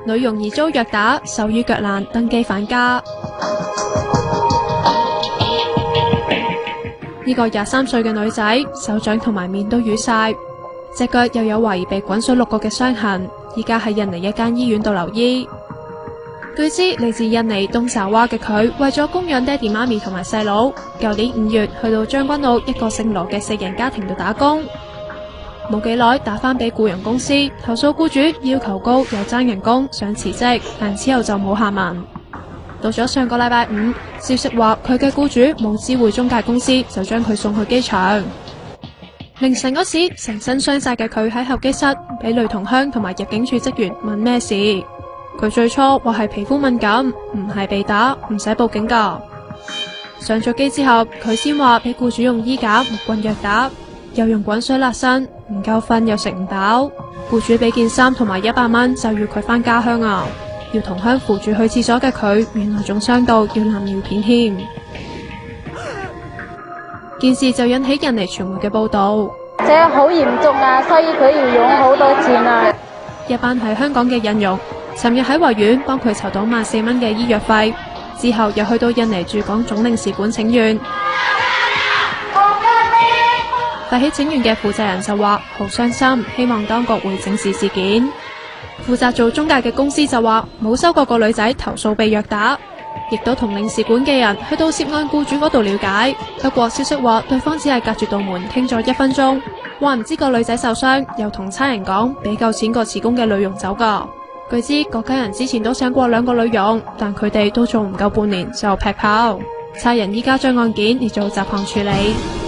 女傭疑遭虐打，手於腳爛，登機返家。呢個23歲嘅女仔，手掌同埋面都瘀晒，隻腳又有懷疑被滾水6個嘅傷痕，依家喺印尼一間醫院度留醫。據知嚟自印尼東爪哇嘅佢，為咗供養爹哋媽咪同埋細佬，舊年5月去到將軍澳一個姓羅嘅4人家庭度打工。冇幾耐打返俾僱傭公司，投訴僱主要求高又爭人工，想辭職，但之後就冇下文。到咗上個禮拜5，消息話佢嘅僱主冇知會中介公司，就將佢送去機場。凌晨嗰時，成身傷晒嘅佢喺候機室俾女同鄉同埋入境處職員問咩事。佢最初話係皮膚敏感，唔係被打，唔使報警噶。上咗機之後，佢先話俾僱主用衣架、木棍虐打，又用滾水辣身，唔夠瞓又食唔飽。僱主俾件衫同埋100蚊就要佢返家鄉啊！要同鄉扶住去廁所嘅佢，原來仲傷到要攬尿片添。件事就引起印尼傳媒嘅報道，這好嚴重啊，所以佢要用好多錢啊！一班喺香港嘅印傭，尋日喺維園幫佢籌到14,000蚊嘅醫藥費，之後又去到印尼駐港總領事館請願。發起請願嘅負責人就話好傷心，希望當局會正視事件。負責做中介嘅公司就話冇收過個女仔投訴被虐打，亦都同領事館嘅人去到涉案僱主嗰度了解。不過消息話對方只係隔住道門傾咗1分鐘，話唔知個女仔受傷，又同差人講俾夠錢個辭工嘅女傭走噶。據知嗰家人之前都想過2個女傭，但佢哋都做唔夠半年就劈炮。差人依家將案件列做雜項處理。